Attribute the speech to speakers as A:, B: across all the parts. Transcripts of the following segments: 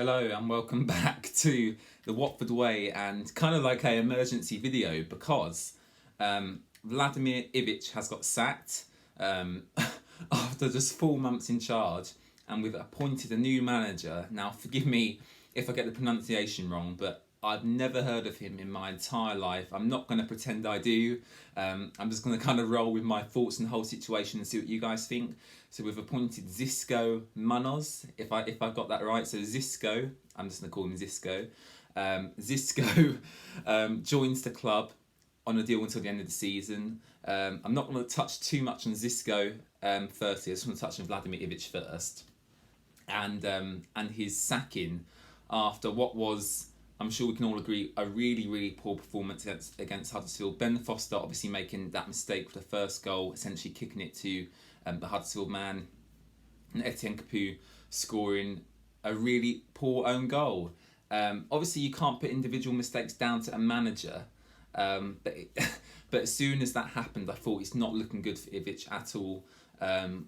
A: Hello and welcome back to the Watford Way, and kind of like an emergency video because Vladimir Ivic has got sacked after just 4 months in charge, and we've appointed a new manager. Now forgive me if I get the pronunciation wrong, but I've never heard of him in my entire life. I'm not going to pretend I do. I'm just going to kind of roll with my thoughts on the whole situation and see what you guys think. So we've appointed Xisco Muñoz, if I got that right. So Xisco, I'm just going to call him Xisco. Xisco joins the club on a deal until the end of the season. I'm not going to touch too much on Xisco firstly. I just want to touch on Vladimir Ivic first. And his sacking after what was, I'm sure we can all agree, a really, really poor performance against Huddersfield. Ben Foster obviously making that mistake for the first goal, essentially kicking it to the Huddersfield man, and Etienne Capoue scoring a really poor own goal. Obviously, you can't put individual mistakes down to a manager, but as soon as that happened, I thought it's not looking good for Ivic at all.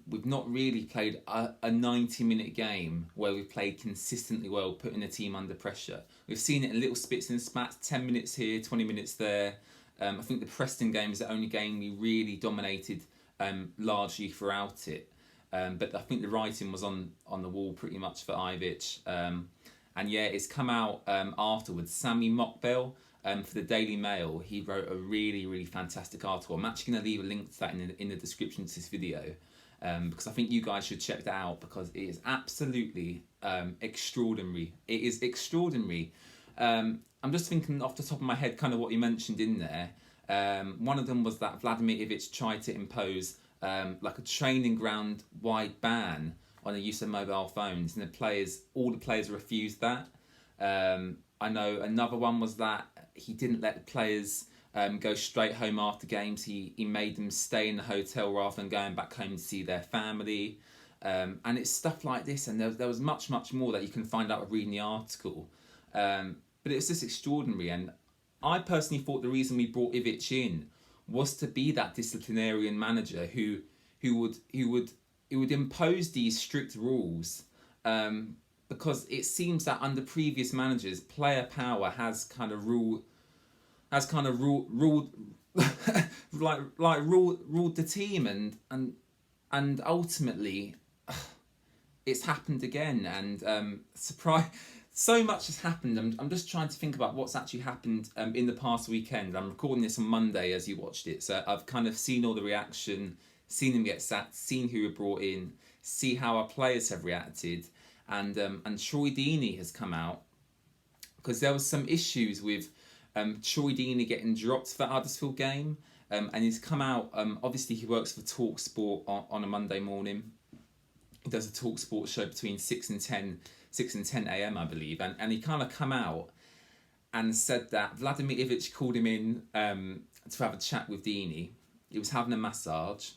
A: We've not really played a 90-minute game where we've played consistently well, putting the team under pressure. We've seen it in little spits and spats, 10 minutes here, 20 minutes there. I think the Preston game is the only game we really dominated largely throughout it. But I think the writing was on the wall pretty much for Ivic. And yeah, it's come out afterwards. Sammy Mockbell, for the Daily Mail, he wrote a really, really fantastic article. I'm actually going to leave a link to that in the description to this video, because I think you guys should check that out, because it is absolutely extraordinary. It is extraordinary. I'm just thinking off the top of my head kind of what you mentioned in there. One of them was that Vladimir Ivic tried to impose like a training ground wide ban on the use of mobile phones, and all the players refused that. I know another one was that he didn't let the players go straight home after games. He made them stay in the hotel rather than going back home to see their family. And it's stuff like this, and there was much, much more that you can find out of reading the article. But it was just extraordinary, and I personally thought the reason we brought Ivic in was to be that disciplinarian manager who would impose these strict rules, because it seems that under previous managers, player power has kind of ruled the team, and ultimately it's happened again. And surprise. So much has happened. I'm just trying to think about what's actually happened in the past weekend. I'm recording this on Monday as you watched it, so I've kind of seen all the reaction, seen them get sacked, seen who were brought in, see how our players have reacted, and Troy Deeney has come out, because there was some issues with Troy Deeney getting dropped for the Huddersfield game, and he's come out. Obviously, he works for TalkSport on a Monday morning. He does a TalkSport show between 6 and 10 a.m, I believe, and he kind of come out and said that Vladimir Ivic called him in to have a chat with Deeney. He was having a massage,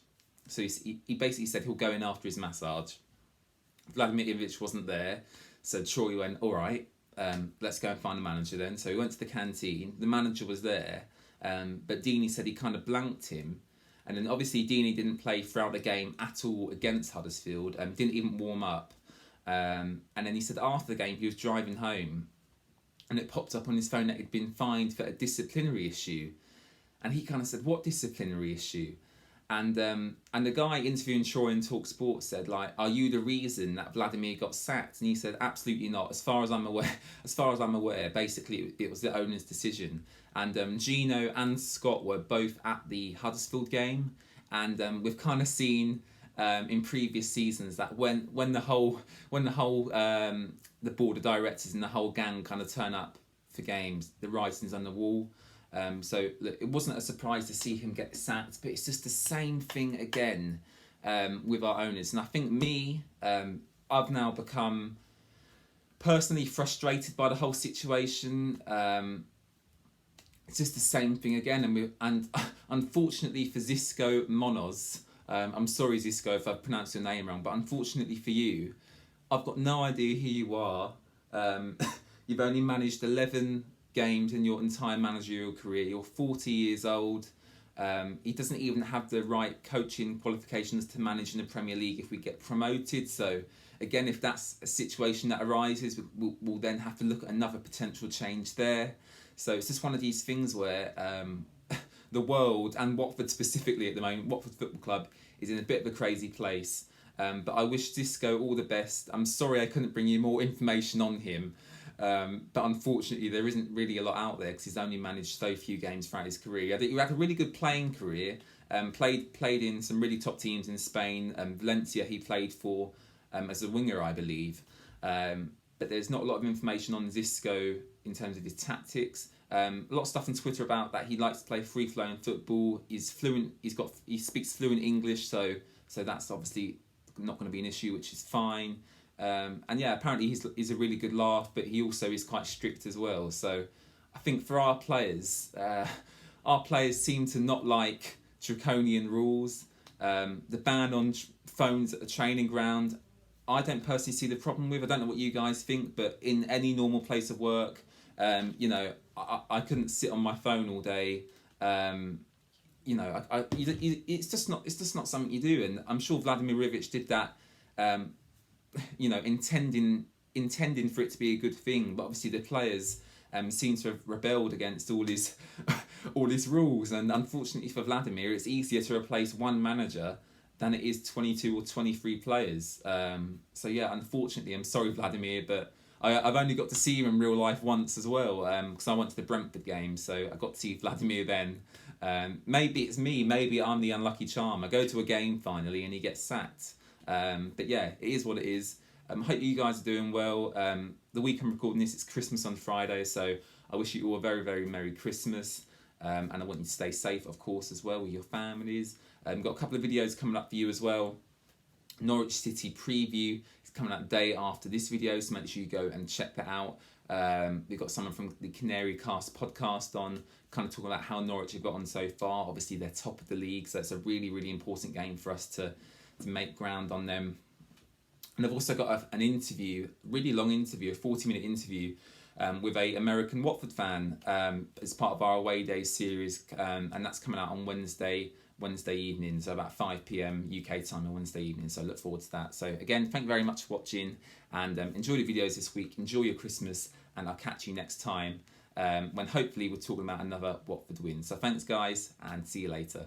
A: so he basically said he'll go in after his massage. Vladimir Ivic wasn't there, so Troy went, all right, let's go and find the manager then. So he went to the canteen, the manager was there, but Deeney said he kind of blanked him. And then obviously Deeney didn't play throughout the game at all against Huddersfield, didn't even warm up. And then he said after the game he was driving home, and it popped up on his phone that he'd been fined for a disciplinary issue. And he kind of said, what disciplinary issue? And the guy interviewing Troy in TalkSport said, like, are you the reason that Vladimir got sacked? And he said, absolutely not. As far as I'm aware, basically it was the owner's decision. And Gino and Scott were both at the Huddersfield game, and we've kind of seen in previous seasons that when the board of directors and the whole gang kind of turn up for games, the writing's on the wall. So look, it wasn't a surprise to see him get sacked, but it's just the same thing again with our owners. And I think I've now become personally frustrated by the whole situation. It's just the same thing again, and unfortunately for Xisco Muñoz, I'm sorry Xisco if I've pronounced your name wrong, but unfortunately for you, I've got no idea who you are. You've only managed 11 games in your entire managerial career. You're 40 years old. He doesn't even have the right coaching qualifications to manage in the Premier League if we get promoted. So again, if that's a situation that arises, we'll then have to look at another potential change there. So it's just one of these things where the world, and Watford specifically at the moment, Watford Football Club, is in a bit of a crazy place. But I wish Xisco all the best. I'm sorry I couldn't bring you more information on him. But unfortunately, there isn't really a lot out there because he's only managed so few games throughout his career. He had a really good playing career. Played in some really top teams in Spain. Valencia he played for as a winger, I believe. But there's not a lot of information on Xisco in terms of his tactics. A lot of stuff on Twitter about that he likes to play free-flowing football. He's fluent. He speaks fluent English, so that's obviously not going to be an issue, which is fine. And yeah, apparently he's a really good laugh, but he also is quite strict as well. So I think for our players seem to not like draconian rules. The ban on phones at the training ground, I don't personally see the problem with. I don't know what you guys think, but in any normal place of work, I couldn't sit on my phone all day. It's just not something you do, and I'm sure Vladimir Ivic did that. Intending for it to be a good thing, but obviously the players seem to have rebelled against all his rules, and unfortunately for Vladimir, it's easier to replace one manager than it is 22 or 23 players. So yeah, unfortunately, I'm sorry Vladimir, but I've only got to see him in real life once as well, because I went to the Brentford game, so I got to see Vladimir then. Maybe it's me, maybe I'm the unlucky charm. I go to a game finally and he gets sacked. But yeah, it is what it is. Hope you guys are doing well. The week I'm recording this, it's Christmas on Friday, so I wish you all a very, very Merry Christmas. And I want you to stay safe, of course, as well with your families. Got a couple of videos coming up for you as well. Norwich City preview is coming out the day after this video, so make sure you go and check that out. We've got someone from the Canary Cast podcast on, kind of talking about how Norwich have got on so far. Obviously, they're top of the league, so it's a really, really important game for us to make ground on them. And I've also got an interview, really long interview, a 40-minute interview with a American Watford fan as part of our Away Day series, and that's coming out on Wednesday evening, so about 5 p.m. UK time on Wednesday evening, so I look forward to that. So again, thank you very much for watching, and enjoy the videos this week, enjoy your Christmas, and I'll catch you next time when hopefully we're talking about another Watford win. So thanks guys, and see you later.